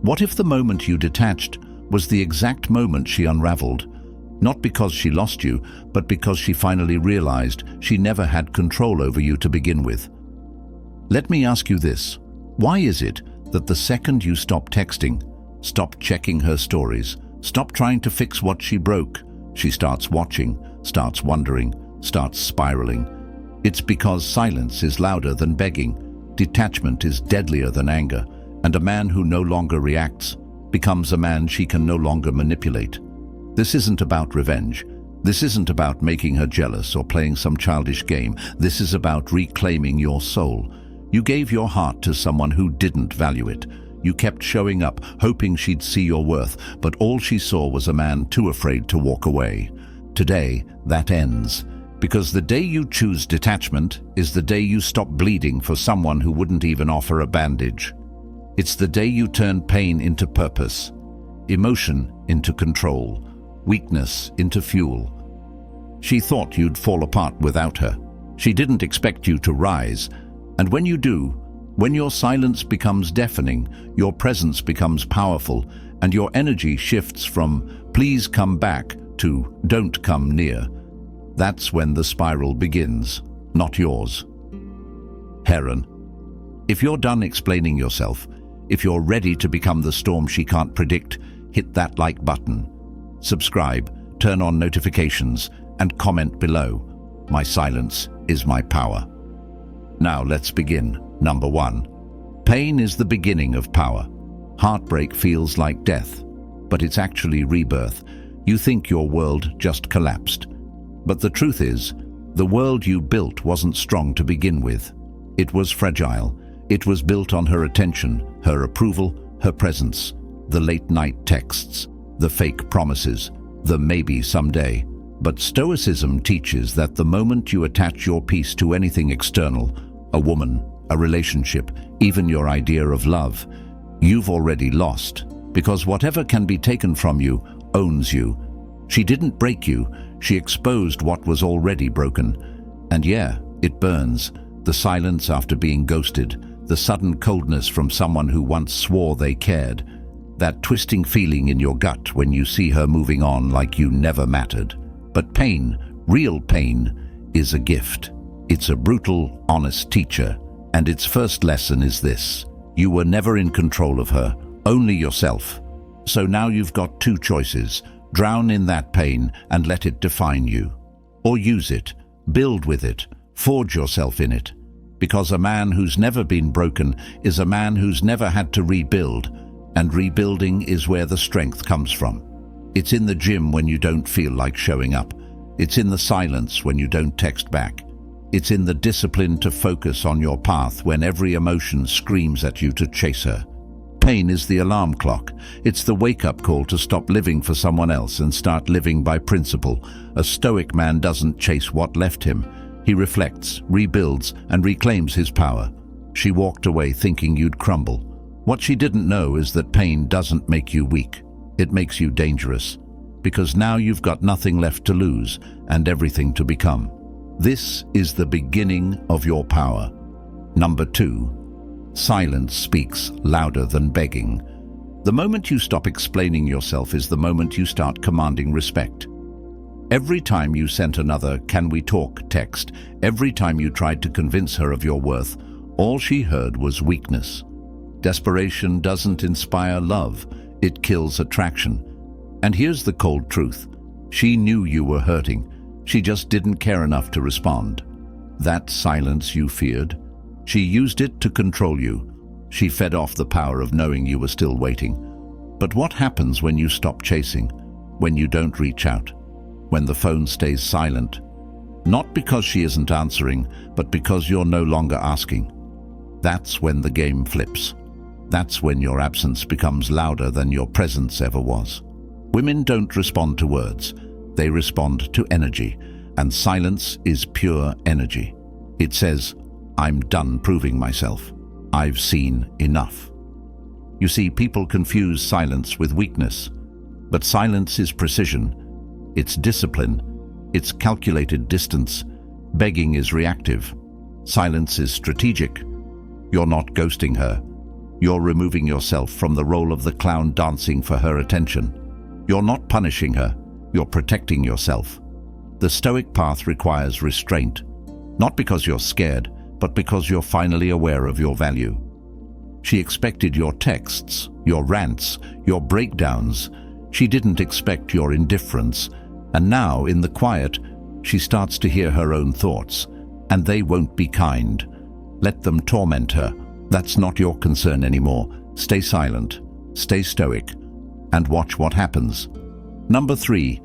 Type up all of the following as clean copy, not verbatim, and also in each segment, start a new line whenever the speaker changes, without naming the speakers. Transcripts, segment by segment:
What if the moment you detached was the exact moment she unraveled? Not because she lost you, but because she finally realized she never had control over you to begin with. Let me ask you this. Why is it that the second you stop texting, stop checking her stories, stop trying to fix what she broke, she starts watching, starts wondering, starts spiraling? It's because silence is louder than begging, detachment is deadlier than anger, and a man who no longer reacts becomes a man she can no longer manipulate. This isn't about revenge. This isn't about making her jealous or playing some childish game. This is about reclaiming your soul. You gave your heart to someone who didn't value it. You kept showing up, hoping she'd see your worth, but all she saw was a man too afraid to walk away. Today, that ends. Because the day you choose detachment is the day you stop bleeding for someone who wouldn't even offer a bandage. It's the day you turn pain into purpose, emotion into control, weakness into fuel. She thought you'd fall apart without her. She didn't expect you to rise. And when you do, when your silence becomes deafening, your presence becomes powerful, and your energy shifts from "please come back" to "don't come near," that's when the spiral begins, not yours. Heron, if you're done explaining yourself, if you're ready to become the storm she can't predict, hit that like button. Subscribe, turn on notifications, and comment below. My silence is my power. Now let's begin. Number 1. Pain is the beginning of power. Heartbreak feels like death, but it's actually rebirth. You think your world just collapsed. But the truth is, the world you built wasn't strong to begin with. It was fragile. It was built on her attention, her approval, her presence, the late-night texts, the fake promises, the maybe someday. But Stoicism teaches that the moment you attach your peace to anything external, a woman, a relationship, even your idea of love, you've already lost, because whatever can be taken from you owns you. She didn't break you, she exposed what was already broken. And yeah, it burns. The silence after being ghosted, the sudden coldness from someone who once swore they cared, that twisting feeling in your gut when you see her moving on like you never mattered. But pain, real pain, is a gift. It's a brutal, honest teacher, and its first lesson is this: you were never in control of her, only yourself. So now you've got two choices: drown in that pain and let it define you, or use it, build with it, forge yourself in it. Because a man who's never been broken is a man who's never had to rebuild, and rebuilding is where the strength comes from. It's in the gym when you don't feel like showing up. It's in the silence when you don't text back. It's in the discipline to focus on your path when every emotion screams at you to chase her. Pain is the alarm clock. It's the wake-up call to stop living for someone else and start living by principle. A Stoic man doesn't chase what left him. He reflects, rebuilds, and reclaims his power. She walked away thinking you'd crumble. What she didn't know is that pain doesn't make you weak. It makes you dangerous. Because now you've got nothing left to lose and everything to become. This is the beginning of your power. Number 2. Silence speaks louder than begging. The moment you stop explaining yourself is the moment you start commanding respect. Every time you sent another "can we talk" text, every time you tried to convince her of your worth, all she heard was weakness. Desperation doesn't inspire love, it kills attraction. And here's the cold truth. She knew you were hurting. She just didn't care enough to respond. That silence you feared, she used it to control you. She fed off the power of knowing you were still waiting. But what happens when you stop chasing? When you don't reach out? When the phone stays silent? Not because she isn't answering, but because you're no longer asking. That's when the game flips. That's when your absence becomes louder than your presence ever was. Women don't respond to words. They respond to energy, and silence is pure energy. It says, "I'm done proving myself. I've seen enough." You see, people confuse silence with weakness, but silence is precision. It's discipline. It's calculated distance. Begging is reactive. Silence is strategic. You're not ghosting her. You're removing yourself from the role of the clown dancing for her attention. You're not punishing her, you're protecting yourself. The Stoic path requires restraint, not because you're scared, but because you're finally aware of your value. She expected your texts, your rants, your breakdowns. She didn't expect your indifference. And now, in the quiet, she starts to hear her own thoughts, and they won't be kind. Let them torment her. That's not your concern anymore. Stay silent, stay stoic, and watch what happens. Number 3,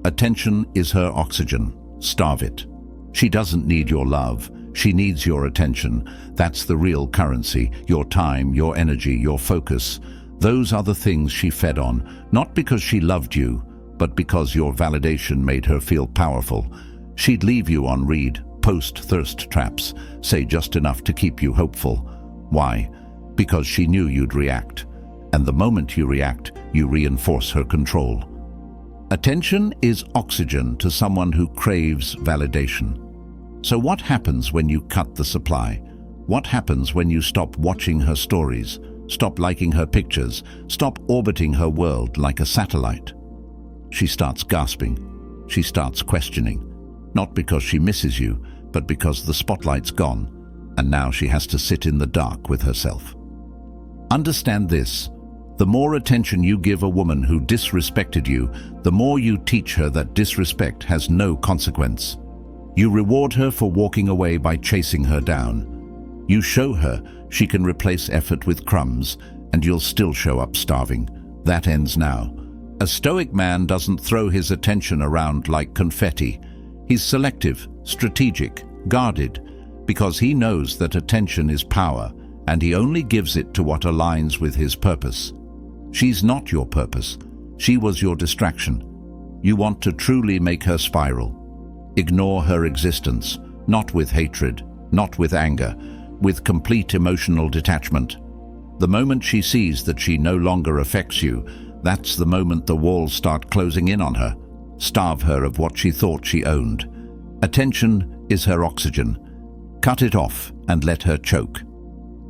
attention is her oxygen. Starve it. She doesn't need your love. She needs your attention. That's the real currency, your time, your energy, your focus. Those are the things she fed on, not because she loved you, but because your validation made her feel powerful. She'd leave you on read, post thirst traps, say just enough to keep you hopeful. Why? Because she knew you'd react. And the moment you react, you reinforce her control. Attention is oxygen to someone who craves validation. So what happens when you cut the supply? What happens when you stop watching her stories, stop liking her pictures, stop orbiting her world like a satellite? She starts gasping. She starts questioning. Not because she misses you, but because the spotlight's gone, and now she has to sit in the dark with herself. Understand this. The more attention you give a woman who disrespected you, the more you teach her that disrespect has no consequence. You reward her for walking away by chasing her down. You show her she can replace effort with crumbs, and you'll still show up starving. That ends now. A Stoic man doesn't throw his attention around like confetti. He's selective, strategic, guarded, because he knows that attention is power, and he only gives it to what aligns with his purpose. She's not your purpose. She was your distraction. You want to truly make her spiral. Ignore her existence, not with hatred, not with anger, with complete emotional detachment. The moment she sees that she no longer affects you, that's the moment the walls start closing in on her. Starve her of what she thought she owned. Attention is her oxygen. Cut it off and let her choke.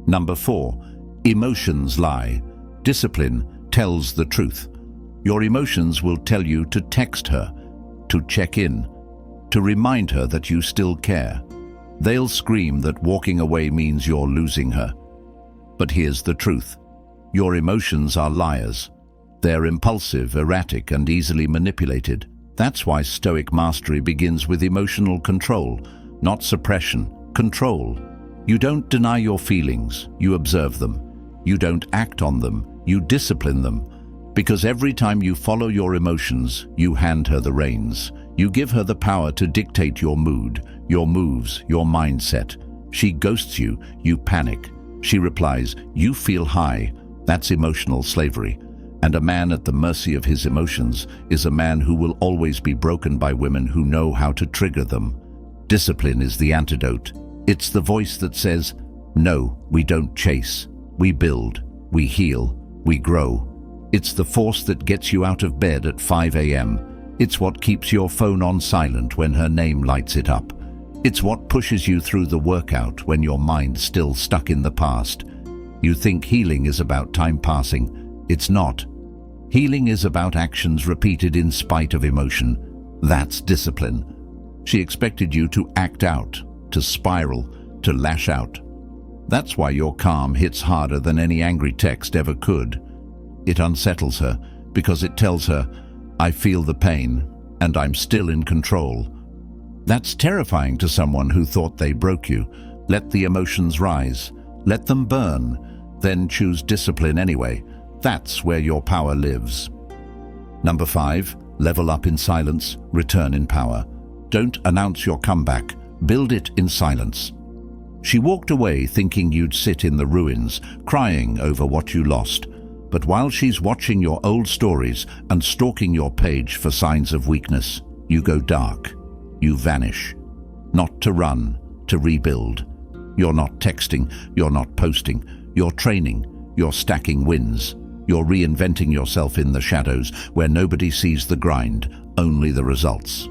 Number 4, emotions lie. Discipline tells the truth. Your emotions will tell you to text her, to check in, to remind her that you still care. They'll scream that walking away means you're losing her. But here's the truth. Your emotions are liars. They're impulsive, erratic, and easily manipulated. That's why Stoic mastery begins with emotional control, not suppression, control. You don't deny your feelings, you observe them. You don't act on them, you discipline them. Because every time you follow your emotions, you hand her the reins. You give her the power to dictate your mood, your moves, your mindset. She ghosts you, you panic. She replies, you feel high. That's emotional slavery. And a man at the mercy of his emotions is a man who will always be broken by women who know how to trigger them. Discipline is the antidote. It's the voice that says, no, we don't chase. We build, we heal, we grow. It's the force that gets you out of bed at 5 a.m. It's what keeps your phone on silent when her name lights it up. It's what pushes you through the workout when your mind's still stuck in the past. You think healing is about time passing. It's not. Healing is about actions repeated in spite of emotion. That's discipline. She expected you to act out, to spiral, to lash out. That's why your calm hits harder than any angry text ever could. It unsettles her because it tells her, I feel the pain, and I'm still in control. That's terrifying to someone who thought they broke you. Let the emotions rise. Let them burn. Then choose discipline anyway. That's where your power lives. Number 5, level up in silence, return in power. Don't announce your comeback. Build it in silence. She walked away thinking you'd sit in the ruins, crying over what you lost. But while she's watching your old stories and stalking your page for signs of weakness, you go dark. You vanish. Not to run, to rebuild. You're not texting, you're not posting, you're training, you're stacking wins. You're reinventing yourself in the shadows where nobody sees the grind, only the results.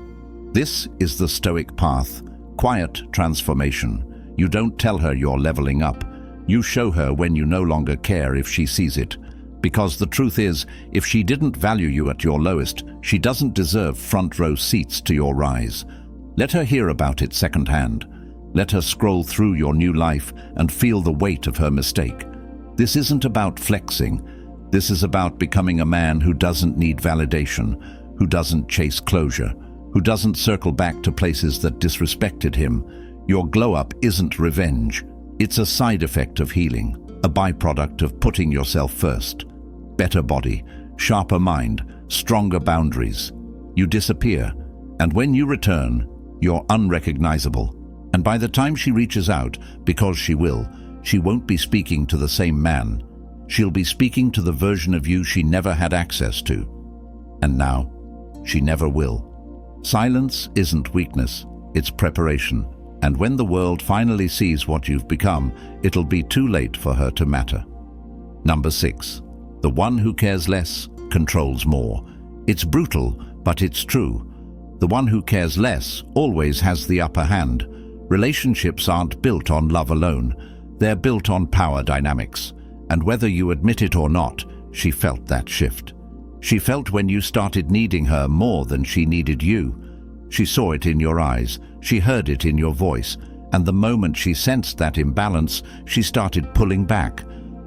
This is the Stoic path, quiet transformation. You don't tell her you're leveling up. You show her when you no longer care if she sees it. Because the truth is, if she didn't value you at your lowest, she doesn't deserve front row seats to your rise. Let her hear about it secondhand. Let her scroll through your new life and feel the weight of her mistake. This isn't about flexing. This is about becoming a man who doesn't need validation, who doesn't chase closure, who doesn't circle back to places that disrespected him. Your glow-up isn't revenge. It's a side effect of healing, a byproduct of putting yourself first. Better body, sharper mind, stronger boundaries. You disappear, and when you return, you're unrecognizable. And by the time she reaches out, because she will, she won't be speaking to the same man. She'll be speaking to the version of you she never had access to. And now, she never will. Silence isn't weakness, it's preparation. And when the world finally sees what you've become, it'll be too late for her to matter. Number 6. The one who cares less controls more. It's brutal, but it's true. The one who cares less always has the upper hand. Relationships aren't built on love alone. They're built on power dynamics. And whether you admit it or not, she felt that shift. She felt when you started needing her more than she needed you. She saw it in your eyes, she heard it in your voice, and the moment she sensed that imbalance, she started pulling back.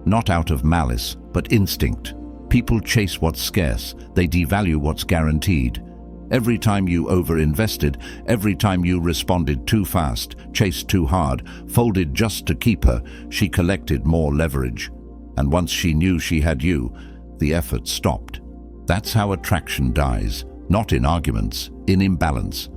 Not out of malice, but instinct. People chase what's scarce, they devalue what's guaranteed. Every time you overinvested, every time you responded too fast, chased too hard, folded just to keep her, she collected more leverage. And once she knew she had you, the effort stopped. That's how attraction dies, not in arguments, in imbalance.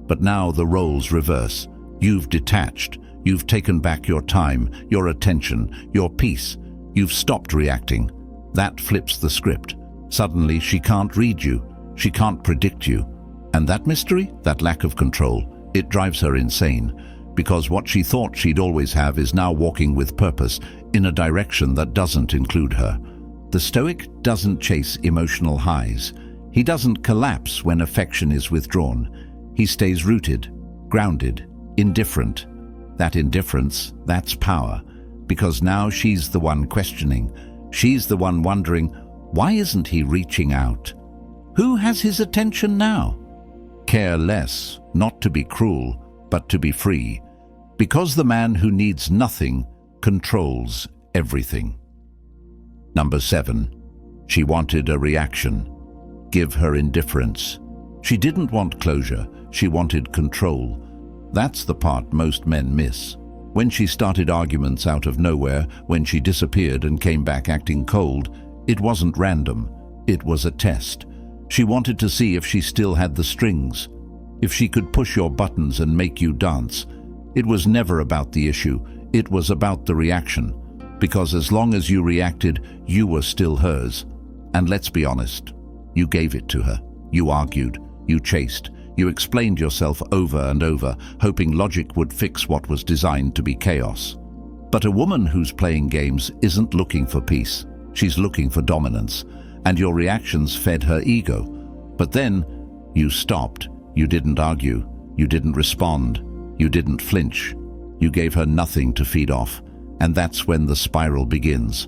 But now the roles reverse. You've detached, you've taken back your time, your attention, your peace. You've stopped reacting. That flips the script. Suddenly she can't read you, she can't predict you. And that mystery, that lack of control, it drives her insane. Because what she thought she'd always have is now walking with purpose in a direction that doesn't include her. The Stoic doesn't chase emotional highs. He doesn't collapse when affection is withdrawn. He stays rooted, grounded, indifferent. That indifference, that's power. Because now she's the one questioning. She's the one wondering, why isn't he reaching out? Who has his attention now? Care less, not to be cruel, but to be free. Because the man who needs nothing controls everything. Number 7. She wanted a reaction. Give her indifference. She didn't want closure, she wanted control. That's the part most men miss. When she started arguments out of nowhere, when she disappeared and came back acting cold, it wasn't random, it was a test. She wanted to see if she still had the strings, if she could push your buttons and make you dance. It was never about the issue, it was about the reaction. Because as long as you reacted, you were still hers. And let's be honest, you gave it to her. You argued, you chased, you explained yourself over and over, hoping logic would fix what was designed to be chaos. But a woman who's playing games isn't looking for peace. She's looking for dominance. And your reactions fed her ego. But then, you stopped. You didn't argue. You didn't respond. You didn't flinch. You gave her nothing to feed off. And that's when the spiral begins.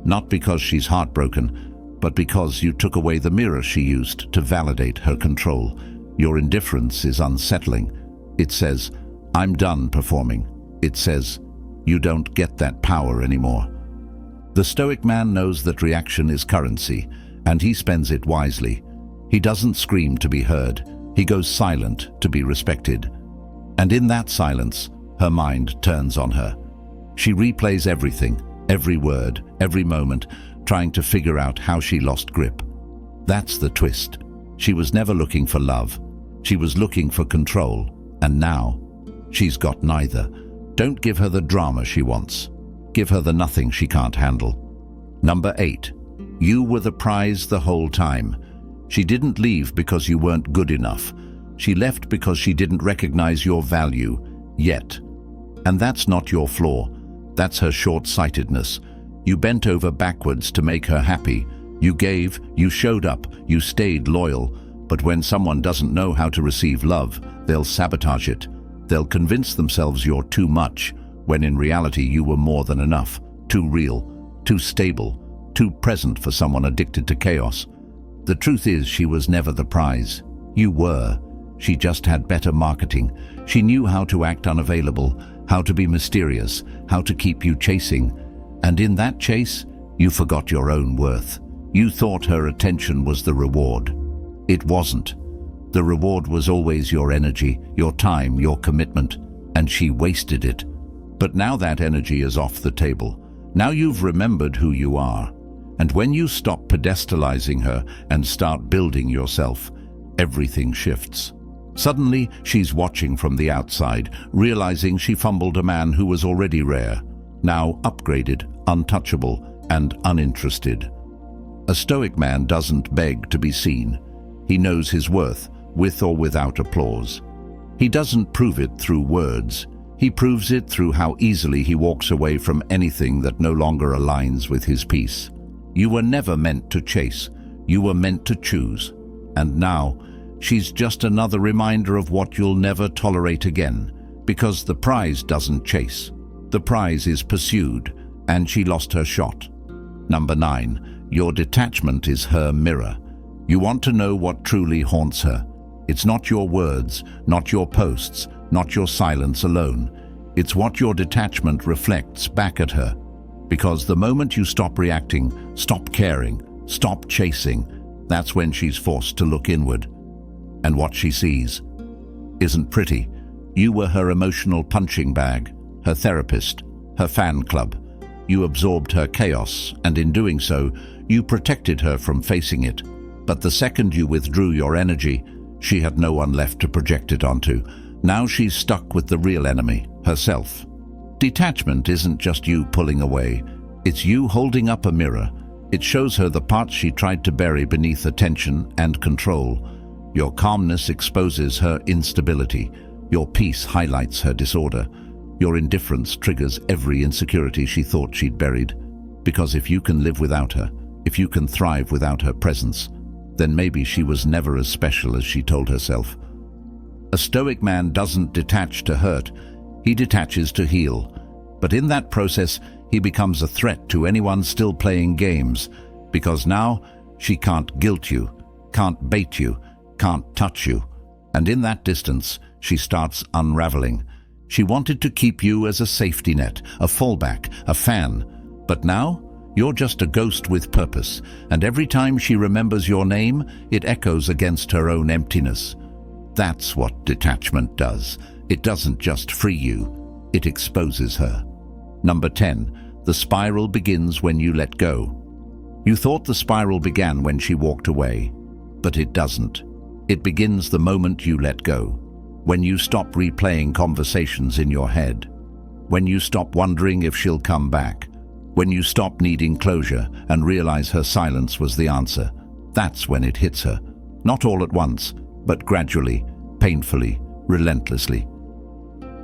Not because she's heartbroken, but because you took away the mirror she used to validate her control. Your indifference is unsettling. It says, I'm done performing. It says, you don't get that power anymore. The Stoic man knows that reaction is currency, and he spends it wisely. He doesn't scream to be heard. He goes silent to be respected. And in that silence, her mind turns on her. She replays everything, every word, every moment, trying to figure out how she lost grip. That's the twist. She was never looking for love. She was looking for control. And now, she's got neither. Don't give her the drama she wants. Give her the nothing she can't handle. Number 8. You were the prize the whole time. She didn't leave because you weren't good enough. She left because she didn't recognize your value yet. And that's not your flaw. That's her short-sightedness. You bent over backwards to make her happy. You gave, you showed up, you stayed loyal. But when someone doesn't know how to receive love, they'll sabotage it. They'll convince themselves you're too much, when in reality you were more than enough, too real, too stable, too present for someone addicted to chaos. The truth is, she was never the prize. You were. She just had better marketing. She knew how to act unavailable, how to be mysterious, how to keep you chasing. And in that chase, you forgot your own worth. You thought her attention was the reward. It wasn't. The reward was always your energy, your time, your commitment, and she wasted it. But now that energy is off the table. Now you've remembered who you are. And when you stop pedestalizing her and start building yourself, everything shifts. Suddenly, she's watching from the outside, realizing she fumbled a man who was already rare, now upgraded, untouchable, and uninterested. A Stoic man doesn't beg to be seen. He knows his worth, with or without applause. He doesn't prove it through words. He proves it through how easily he walks away from anything that no longer aligns with his peace. You were never meant to chase. You were meant to choose. And now, she's just another reminder of what you'll never tolerate again, because the prize doesn't chase. The prize is pursued, and she lost her shot. Number 9, your detachment is her mirror. You want to know what truly haunts her. It's not your words, not your posts, not your silence alone. It's what your detachment reflects back at her. Because the moment you stop reacting, stop caring, stop chasing, that's when she's forced to look inward. And what she sees isn't pretty. You were her emotional punching bag, her therapist, her fan club. You absorbed her chaos, and in doing so, you protected her from facing it. But the second you withdrew your energy, she had no one left to project it onto. Now she's stuck with the real enemy, herself. Detachment isn't just you pulling away. It's you holding up a mirror. It shows her the parts she tried to bury beneath attention and control. Your calmness exposes her instability. Your peace highlights her disorder. Your indifference triggers every insecurity she thought she'd buried. Because if you can live without her, if you can thrive without her presence, then maybe she was never as special as she told herself. A Stoic man doesn't detach to hurt. He detaches to heal. But in that process, he becomes a threat to anyone still playing games, because now she can't guilt you, can't bait you, can't touch you. And in that distance, she starts unraveling. She wanted to keep you as a safety net, a fallback, a fan. But now, you're just a ghost with purpose, and every time she remembers your name, it echoes against her own emptiness. That's what detachment does. It doesn't just free you, it exposes her. Number 10, the spiral begins when you let go. You thought the spiral began when she walked away, but it doesn't. It begins the moment you let go, when you stop replaying conversations in your head, when you stop wondering if she'll come back, when you stop needing closure and realize her silence was the answer. That's when it hits her. Not all at once, but gradually, painfully, relentlessly.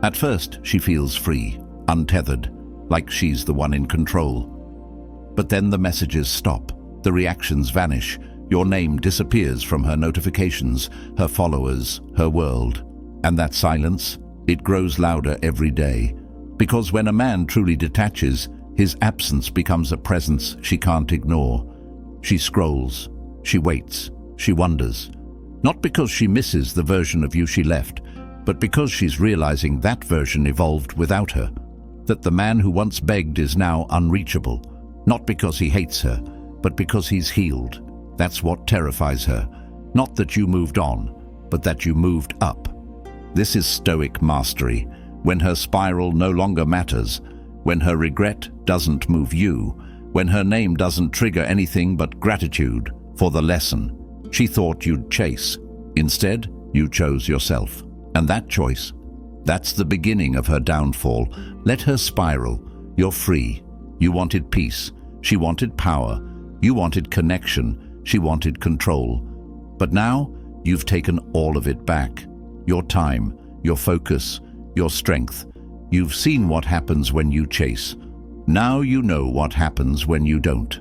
At first, she feels free, untethered, like she's the one in control. But then the messages stop, the reactions vanish, your name disappears from her notifications, her followers, her world. And that silence, it grows louder every day. Because when a man truly detaches, his absence becomes a presence she can't ignore. She scrolls, she waits, she wonders. Not because she misses the version of you she left, but because she's realizing that version evolved without her. That the man who once begged is now unreachable. Not because he hates her, but because he's healed. That's what terrifies her. Not that you moved on, but that you moved up. This is Stoic mastery, when her spiral no longer matters, when her regret doesn't move you, when her name doesn't trigger anything but gratitude for the lesson she thought you'd chase. Instead, you chose yourself. And that choice, that's the beginning of her downfall. Let her spiral. You're free. You wanted peace. She wanted power. You wanted connection. She wanted control. But now, you've taken all of it back. Your time, your focus, your strength. You've seen what happens when you chase. Now you know what happens when you don't.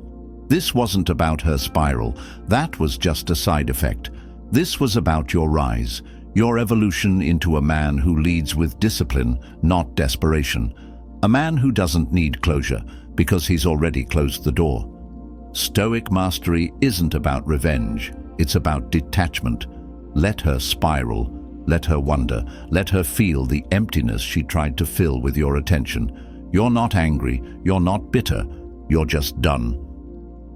This wasn't about her spiral. That was just a side effect. This was about your rise, your evolution into a man who leads with discipline, not desperation. A man who doesn't need closure because he's already closed the door. Stoic mastery isn't about revenge, it's about detachment. Let her spiral, let her wonder, let her feel the emptiness she tried to fill with your attention. You're not angry, you're not bitter, you're just done.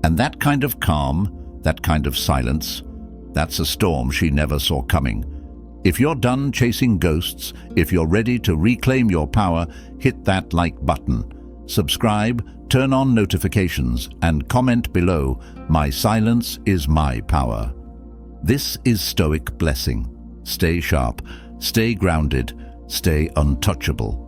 And that kind of calm, that kind of silence, that's a storm she never saw coming. If you're done chasing ghosts, if you're ready to reclaim your power, hit that like button. Subscribe, turn on notifications, and comment below, "My silence is my power." This is Stoic Blessing. Stay sharp, stay grounded, stay untouchable.